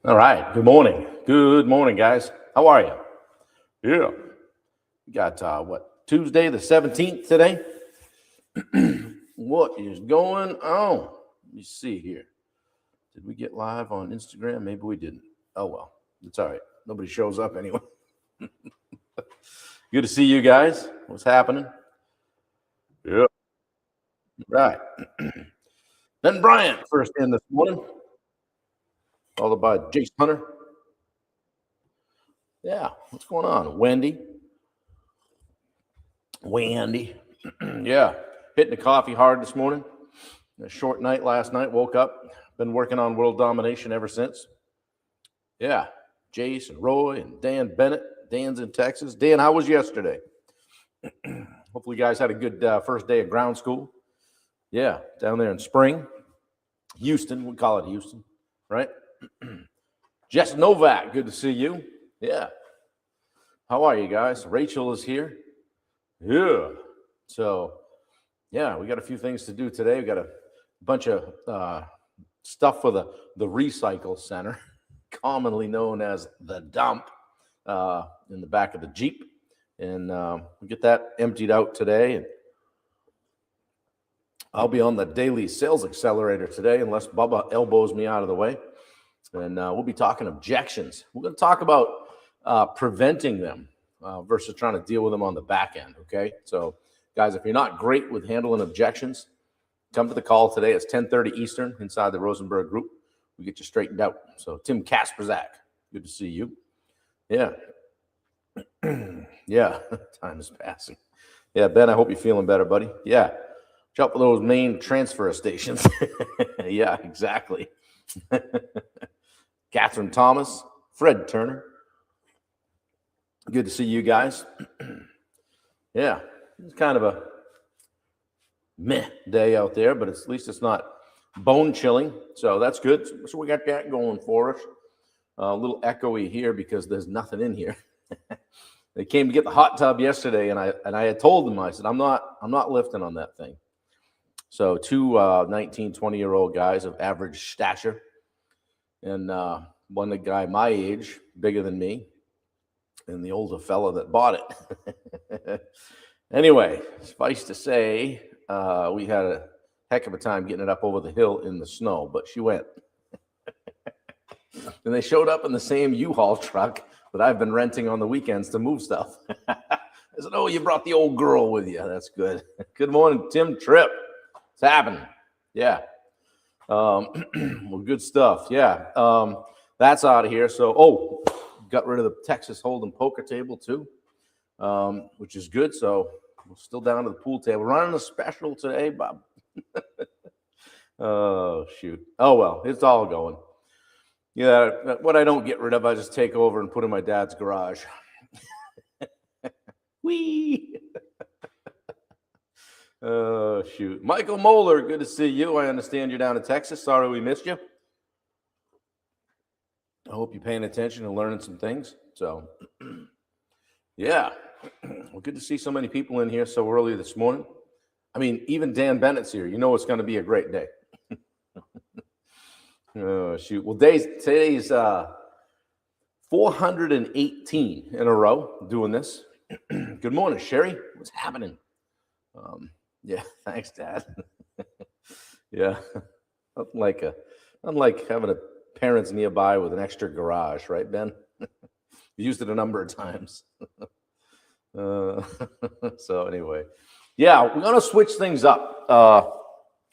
All right. Good morning. Good morning, guys. How are you? Yeah. We got Tuesday the 17th today. What is going on? Let me see here. Did we get live on Instagram? Maybe we didn't. Oh well. It's all right. Nobody shows up anyway. Good to see you guys. What's happening? Yeah. Right. Ben Bryant first in this morning, followed by Jace Hunter. Yeah. What's going on? Wendy. Yeah. Hitting the coffee hard this morning. A short night last night. Woke up. Been working on world domination ever since. Yeah. Jace and Roy and Dan Bennett. Dan's in Texas. Dan, how was yesterday? Hopefully, you guys had a good first day of ground school. Yeah, down there in Spring. Houston. We call it Houston, right? Jess Novak, good to see you. Yeah. How are you guys? Rachel is here. Yeah. So, yeah, we got a few things to do today. We got a bunch of stuff for the recycle center, commonly known as the dump, in the back of the Jeep. And we get that emptied out today. And I'll be on the daily sales accelerator today, unless Bubba elbows me out of the way. And we'll be talking objections. We're going to talk about preventing them versus trying to deal with them on the back end, okay? So, guys, if you're not great with handling objections, come to the call today. It's 10:30 Eastern inside the Rosenberg Group. We get you straightened out. So, Tim Kasperzak, good to see you. Yeah. Yeah, time is passing. Yeah, Ben, I hope you're feeling better, buddy. Yeah, jump with those main transfer stations. Yeah, exactly. Catherine Thomas, Fred Turner. Good to see you guys. Yeah, it's kind of a meh day out there, but at least it's not bone chilling, so that's good. So we got that going for us. A little echoey here because there's nothing in here. They came to get the hot tub yesterday, and I had told them, I said, I'm not lifting on that thing. So two 19, 20-year-old guys of average stature, and one the guy my age, bigger than me, and the older fella that bought it. Anyway, suffice to say, we had a heck of a time getting it up over the hill in the snow, but she went. And they showed up in the same U-Haul truck that I've been renting on the weekends to move stuff. I said, oh, you brought the old girl with you. That's good. Good morning, Tim Tripp. It's happening. Yeah. Well, good stuff. Yeah. That's out of here. So, got rid of the Texas Hold'em poker table too, which is good. So we're still down to the pool table. Running a special today, Bob. Oh, shoot. Oh, well, it's all going. Yeah, what I don't get rid of, I just take over and put in my dad's garage. Whee! Oh, shoot. Michael Moeller, good to see you. I understand you're down in Texas. Sorry we missed you. I hope you're paying attention and learning some things. So, yeah. Well, good to see so many people in here so early this morning. I mean, even Dan Bennett's here. You know it's going to be a great day. Oh, shoot. Well, today's 418 in a row doing this. Good morning, Sherry. What's happening? Yeah, thanks, Dad. Yeah, unlike having a parents nearby with an extra garage, right, Ben? Used it a number of times. So anyway, yeah, we're gonna switch things up.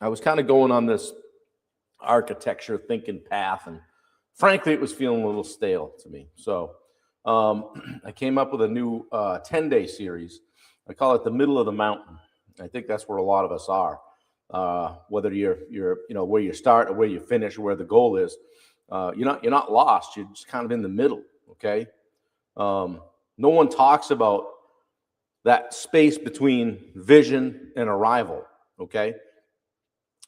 I was kind of going on this architecture thinking path, and frankly it was feeling a little stale to me, so I came up with a new 10-day series. I call it the middle of the mountain. I think that's where a lot of us are, whether you're where you start or where you finish or where the goal is. You're not lost, you're just kind of in the middle. Okay. No one talks about that space between vision and arrival. Okay,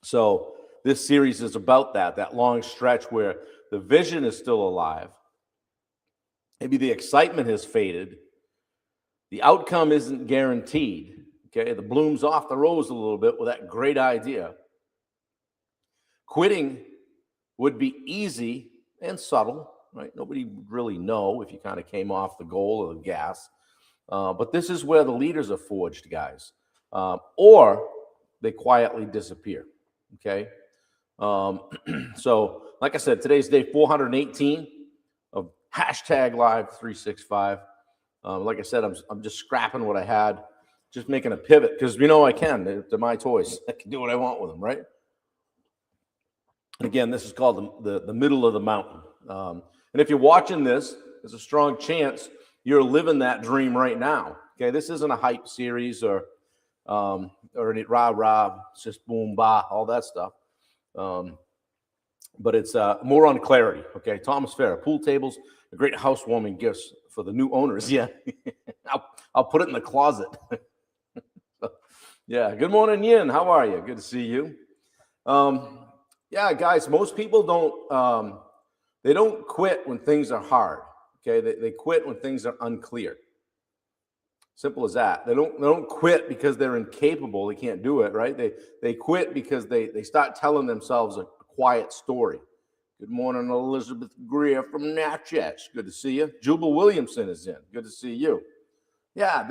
so this series is about that long stretch where the vision is still alive. Maybe the excitement has faded. The outcome isn't guaranteed. Okay, the bloom's off the rose a little bit with that great idea. Quitting would be easy and subtle, right? Nobody would really know if you kind of came off the goal or the gas. But this is where the leaders are forged, guys, or they quietly disappear. Okay. So, like I said, today's day 418 of hashtag live 365. Like I said, I'm just scrapping what I had, just making a pivot because I can. They're my toys. I can do what I want with them, right? And again, this is called the middle of the mountain. And if you're watching this, there's a strong chance you're living that dream right now. Okay, this isn't a hype series or any rah, it's just boom, bah, all that stuff. But it's more on clarity. Okay, Thomas Farah, pool tables, a great housewarming gifts for the new owners. Yeah, I'll put it in the closet. Yeah, good morning, Yin. How are you? Good to see you. Yeah, guys, most people they don't quit when things are hard. Okay, they quit when things are unclear. Simple as that. They don't quit because they're incapable. They can't do it, right? They quit because they start telling themselves a quiet story. Good morning, Elizabeth Greer from Natchez. Good to see you. Jubal Williamson is in. Good to see you. Yeah,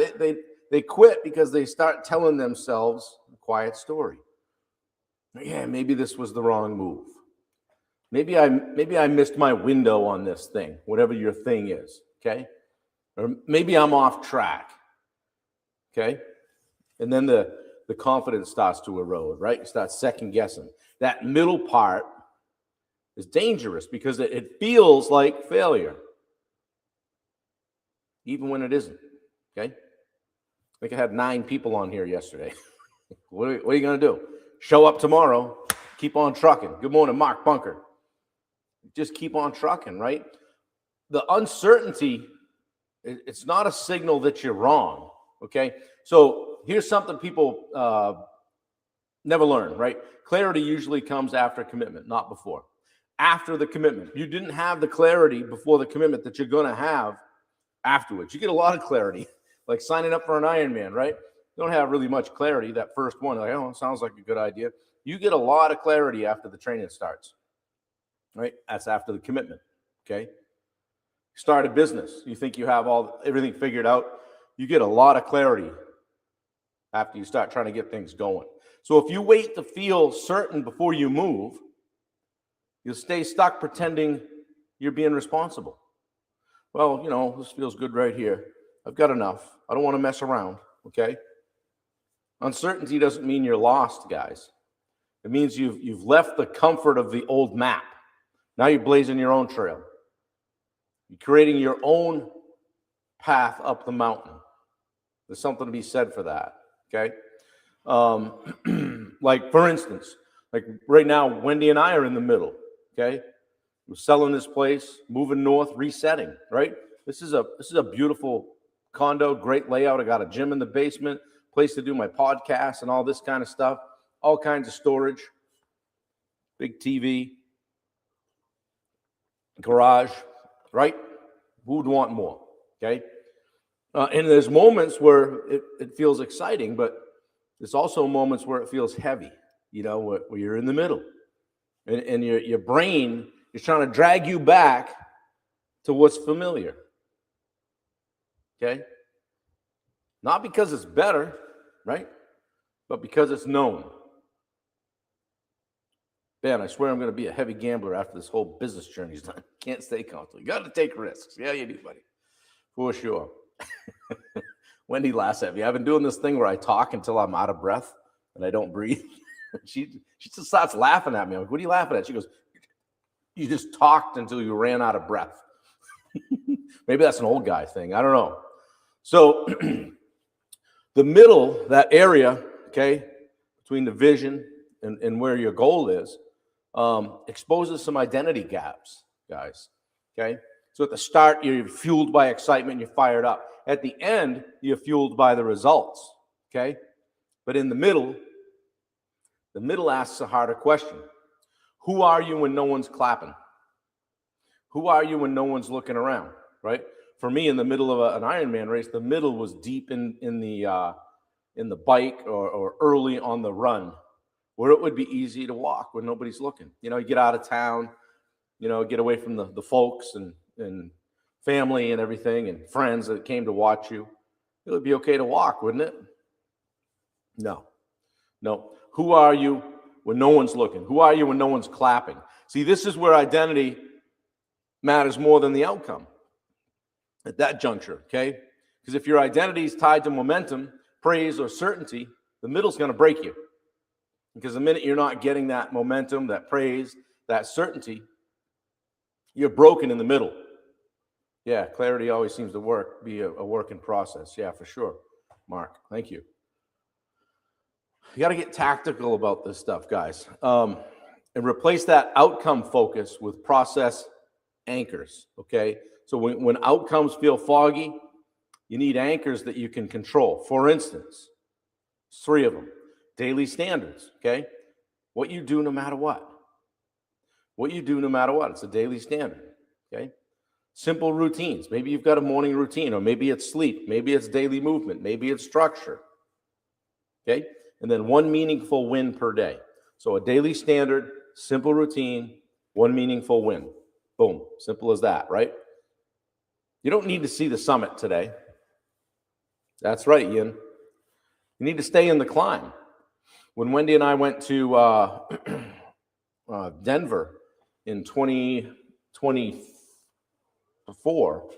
they quit because they start telling themselves a quiet story. Yeah, maybe this was the wrong move. Maybe I missed my window on this thing, whatever your thing is, okay? Or maybe I'm off track, okay? And then the confidence starts to erode, right? You start second guessing. That middle part is dangerous because it feels like failure, even when it isn't, okay? I think I had 9 people on here yesterday. What are you going to do? Show up tomorrow, keep on trucking. Good morning, Mark Bunker. Just keep on trucking, right? The uncertainty, it's not a signal that you're wrong, okay? So here's something people never learn, right? Clarity usually comes after commitment, not before. After the commitment. You didn't have the clarity before the commitment that you're going to have afterwards. You get a lot of clarity, like signing up for an Ironman, right? You don't have really much clarity that first one. Like, oh, sounds like a good idea. You get a lot of clarity after the training starts, right? That's after the commitment, okay? Start a business. You think you have everything figured out. You get a lot of clarity after you start trying to get things going. So if you wait to feel certain before you move, you'll stay stuck pretending you're being responsible. Well, this feels good right here. I've got enough. I don't want to mess around, okay? Uncertainty doesn't mean you're lost, guys. It means you've left the comfort of the old map. Now you're blazing your own trail. You're creating your own path up the mountain. There's something to be said for that, okay? Like, for instance, like right now, Wendy and I are in the middle, okay? We're selling this place, moving north, resetting, right? This is a beautiful condo, great layout. I got a gym in the basement, place to do my podcast and all this kind of stuff, all kinds of storage, big TV, garage, right? Who would want more, okay? And there's moments where it feels exciting, but there's also moments where it feels heavy, where you're in the middle. And your brain is trying to drag you back to what's familiar, okay? Not because it's better, right? But because it's known. Man, I swear I'm going to be a heavy gambler after this whole business journey's done. Can't stay comfortable. You got to take risks. Yeah, you do, buddy. For sure. Wendy laughs at me. I've been doing this thing where I talk until I'm out of breath and I don't breathe. She just starts laughing at me. I'm like, what are you laughing at? She goes, you just talked until you ran out of breath. Maybe that's an old guy thing. I don't know. So the middle, that area, okay, between the vision and where your goal is, exposes some identity gaps, guys, okay? So at the start, you're fueled by excitement, you're fired up. At the end, you're fueled by the results, okay? But in the middle asks a harder question. Who are you when no one's clapping? Who are you when no one's looking around, right? For me, in the middle of an Ironman race, the middle was deep in the bike or early on the run, where it would be easy to walk when nobody's looking. You get out of town, get away from the folks and family and everything and friends that came to watch you. It would be okay to walk, wouldn't it? No. Who are you when no one's looking? Who are you when no one's clapping? See, this is where identity matters more than the outcome at that juncture, okay? Because if your identity is tied to momentum, praise, or certainty, the middle's going to break you. Because the minute you're not getting that momentum, that praise, that certainty, you're broken in the middle. Yeah, clarity always seems to be a work in process. Yeah, for sure. Mark, thank you. You got to get tactical about this stuff, guys, and replace that outcome focus with process anchors, okay? So when outcomes feel foggy, you need anchors that you can control. For instance, 3 of them. Daily standards, okay? What you do no matter what. What you do no matter what. It's a daily standard, okay? Simple routines. Maybe you've got a morning routine, or maybe it's sleep. Maybe it's daily movement. Maybe it's structure, okay? And then 1 meaningful win per day. So a daily standard, simple routine, 1 meaningful win. Boom. Simple as that, right? You don't need to see the summit today. That's right, Ian. You need to stay in the climb. When Wendy and I went to Denver in 2024,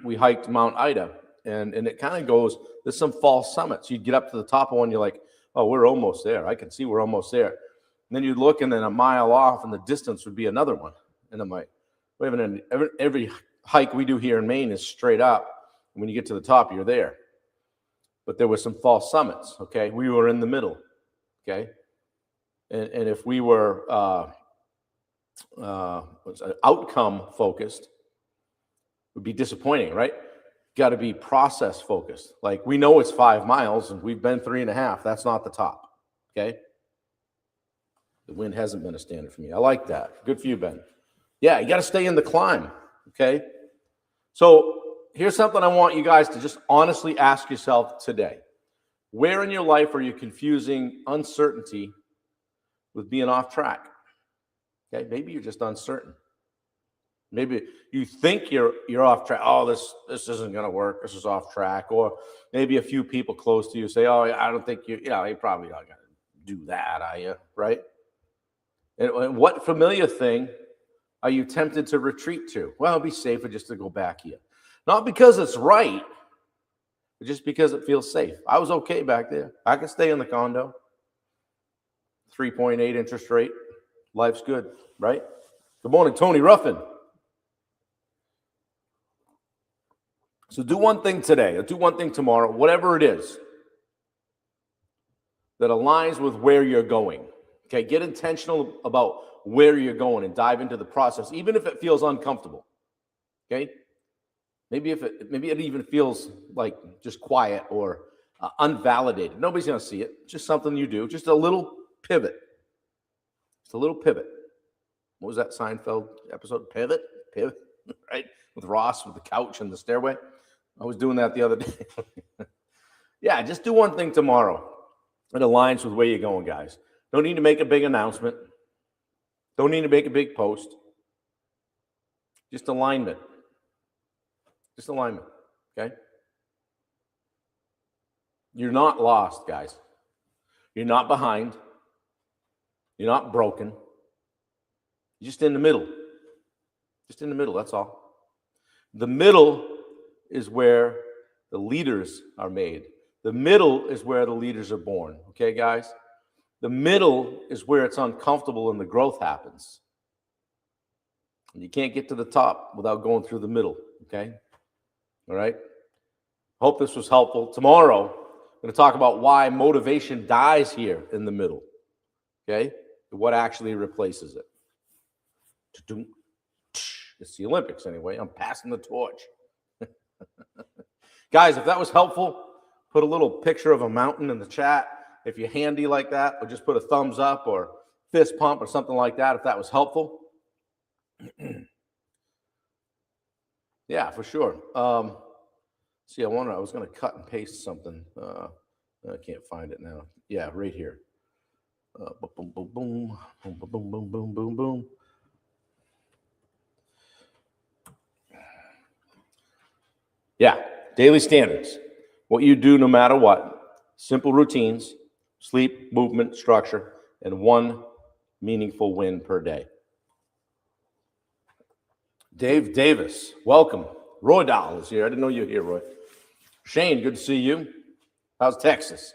we hiked Mount Ida, and it kind of goes, there's some false summits. You'd get up to the top of one, you're like, oh, we're almost there. I can see we're almost there. And then you'd look, and then a mile off in the distance would be another one. And I'm like, wait a minute, every hike we do here in Maine is straight up. And when you get to the top, you're there. But there were some false summits, okay? We were in the middle, okay? And if we were outcome focused, it would be disappointing, right? Got to be process focused. Like, we know it's 5 miles, and we've been 3.5. That's not the top, okay? The wind hasn't been a standard for me. I like that. Good for you, Ben. Yeah, you got to stay in the climb, okay? So here's something I want you guys to just honestly ask yourself today. Where in your life are you confusing uncertainty with being off track? Okay, maybe you're just uncertain. Maybe you think you're off track. Oh, this isn't going to work. This is off track. Or maybe a few people close to you say, oh, I don't think you're probably not going to do that, are you? Right? And what familiar thing are you tempted to retreat to? Well, it'd be safer just to go back here. Not because it's right, but just because it feels safe. I was okay back there. I could stay in the condo. 3.8 interest rate. Life's good, right? Good morning, Tony Ruffin. So do one thing today, or do one thing tomorrow, whatever it is that aligns with where you're going. Okay, get intentional about where you're going and dive into the process, even if it feels uncomfortable. Okay, maybe it even feels like just quiet or unvalidated. Nobody's going to see it. Just something you do. Just a little pivot. Just a little pivot. What was that Seinfeld episode? Pivot, right? With Ross with the couch and the stairway. I was doing that the other day. Yeah, just do one thing tomorrow. It aligns with where you're going, guys. Don't need to make a big announcement. Don't need to make a big post. Just alignment. Just alignment, okay? You're not lost, guys. You're not behind. You're not broken. You're just in the middle. Just in the middle, that's all. The middle is where the leaders are made. The middle is where the leaders are born, okay, guys? The middle is where it's uncomfortable and the growth happens. And you can't get to the top without going through the middle, okay? All right? Hope this was helpful. Tomorrow, I'm going to talk about why motivation dies here in the middle, okay? And what actually replaces it. It's the Olympics anyway. I'm passing the torch. Guys, if that was helpful, put a little picture of a mountain in the chat. If you're handy like that, or just put a thumbs up or fist pump or something like that if that was helpful. Yeah, for sure. See, I was going to cut and paste something. I can't find it now. Yeah, right here. Boom, boom, boom, boom, boom, boom, boom, boom, boom, boom. Yeah, daily standards. What you do no matter what. Simple routines, sleep, movement, structure, and one meaningful win per day. Dave Davis, welcome. Roy Dahl is here. I didn't know you were here, Roy. Shane, good to see you. How's Texas?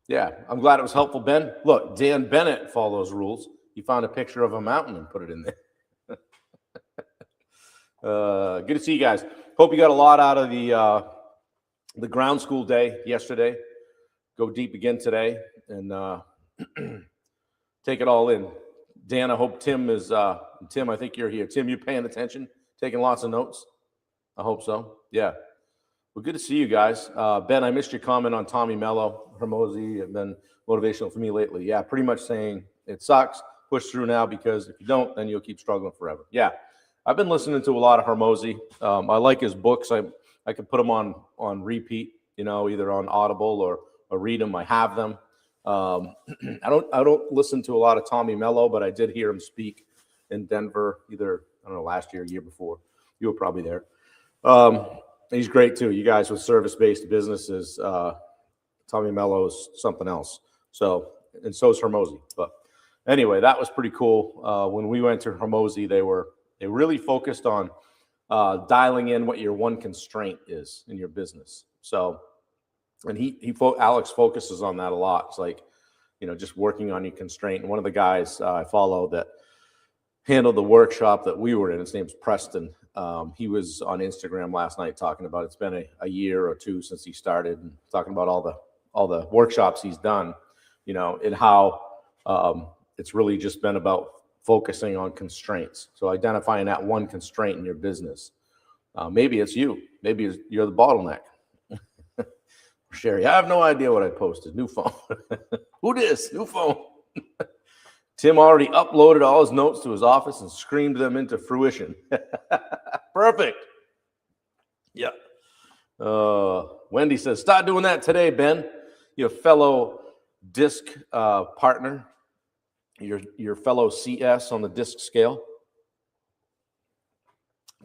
Yeah, I'm glad it was helpful, Ben. Look, Dan Bennett follows rules. He found a picture of a mountain and put it in there. Good to see you guys. Hope you got a lot out of the ground school day yesterday. Go deep again today and take it all in. Dan, I hope Tim is, Tim, I think you're here. Tim, you paying attention, taking lots of notes? I hope so. Yeah. Well, good to see you guys. Ben, I missed your comment on Tommy Mello. Hormozi have been motivational for me lately. Yeah, pretty much saying it sucks. Push through now because if you don't, then you'll keep struggling forever. Yeah. I've been listening to a lot of Hormozi. I like his books. I could put them on repeat, you know, either on Audible or read them. I have them. I don't listen to a lot of Tommy Mello, but I did hear him speak in Denver either, I don't know, last year, year before. You were probably there. He's great too. You guys with service-based businesses, Tommy Mello's something else. So, and so is Hormozi. But anyway, that was pretty cool. When we went to Hormozi, they really focused on dialing in what your one constraint is in your business. So, and Alex focuses on that a lot. It's like, you know, just working on your constraint. And one of the guys I follow that handled the workshop that we were in, his name's Preston. He was on Instagram last night talking about it's been a year or two since he started, and talking about all the workshops he's done, you know, and how it's really just been about focusing on constraints. So identifying that one constraint in your business. Maybe it's you. Maybe you're the bottleneck. Sherry, I have no idea what I posted. New phone. Who dis? New phone. Tim already uploaded all his notes to his office and screamed them into fruition. Perfect. Yeah. Wendy says, start doing that today, Ben. Your fellow disc partner, your fellow CS on the disc scale.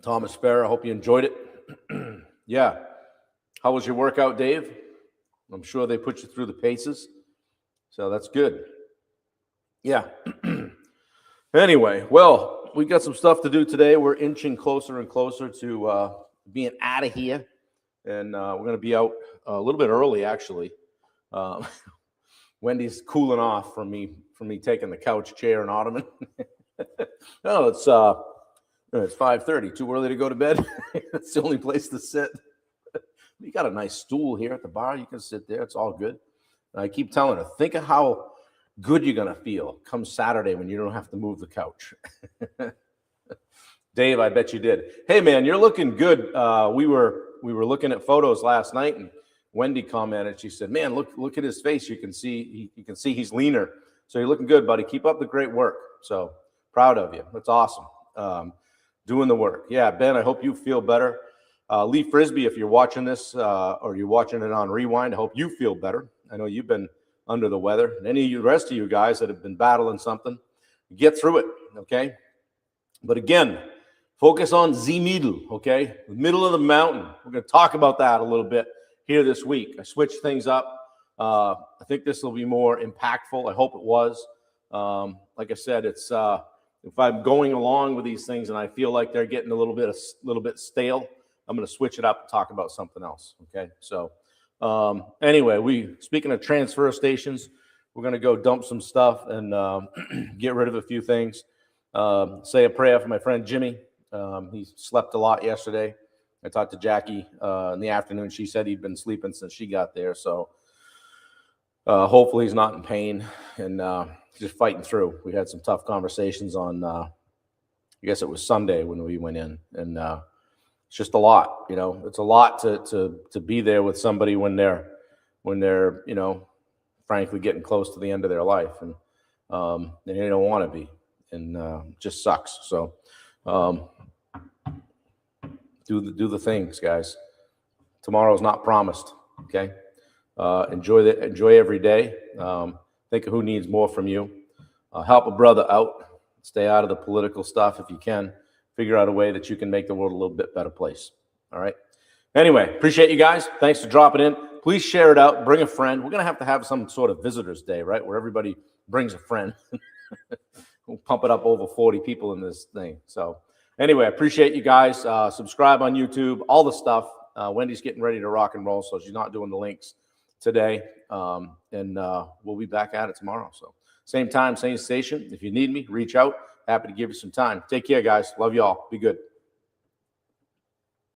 Thomas Farrer, I hope you enjoyed it. Yeah. How was your workout, Dave? I'm sure they put you through the paces. So that's good. Yeah. Anyway, well, we got some stuff to do today. We're inching closer and closer to being out of here. And we're going to be out a little bit early, actually. Wendy's cooling off from me taking the couch, chair, and ottoman. No, it's 5:30. Too early to go to bed. It's the only place to sit. You got a nice stool here at the bar. You can sit there. It's all good. And I keep telling her, think of how good you're going to feel come Saturday when you don't have to move the couch. Dave, I bet you did. Hey, man, you're looking good. We were looking at photos last night, and Wendy commented. She said, man, look at his face. You can see he's leaner. So you're looking good, buddy. Keep up the great work. So proud of you. That's awesome. Doing the work. Yeah, Ben, I hope you feel better. Lee Frisbee, if you're watching this or you're watching it on Rewind, I hope you feel better. I know you've been under the weather. And any of you, the rest of you guys that have been battling something, get through it, okay? But again, focus on the middle, okay? The middle of the mountain. We're going to talk about that a little bit here this week. I switched things up. I think this will be more impactful. I hope it was. Like I said, it's if I'm going along with these things and I feel like they're getting a little bit stale, I'm going to switch it up and talk about something else. Okay. So anyway, speaking of transfer stations, we're going to go dump some stuff and get rid of a few things. Say a prayer for my friend Jimmy. He slept a lot yesterday. I talked to Jackie in the afternoon. She said he'd been sleeping since she got there. So hopefully he's not in pain and just fighting through. We had some tough conversations on, I guess it was Sunday when we went in, and it's just a lot, you know. It's a lot to be there with somebody when they're, you know, frankly getting close to the end of their life, and they don't want to be, and just sucks. So do the things, guys. Tomorrow's not promised. Okay, enjoy every day. Think of who needs more from you. Help a brother out. Stay out of the political stuff if you can. Figure out a way that you can make the world a little bit better place. All right. Anyway, appreciate you guys. Thanks for dropping in. Please share it out. Bring a friend. We're going to have some sort of visitors day, right? Where everybody brings a friend. We'll pump it up over 40 people in this thing. So anyway, I appreciate you guys. Subscribe on YouTube, all the stuff. Wendy's getting ready to rock and roll, so she's not doing the links today. And we'll be back at it tomorrow. So same time, same station. If you need me, reach out. Happy to give you some time. Take care, guys. Love you all. Be good.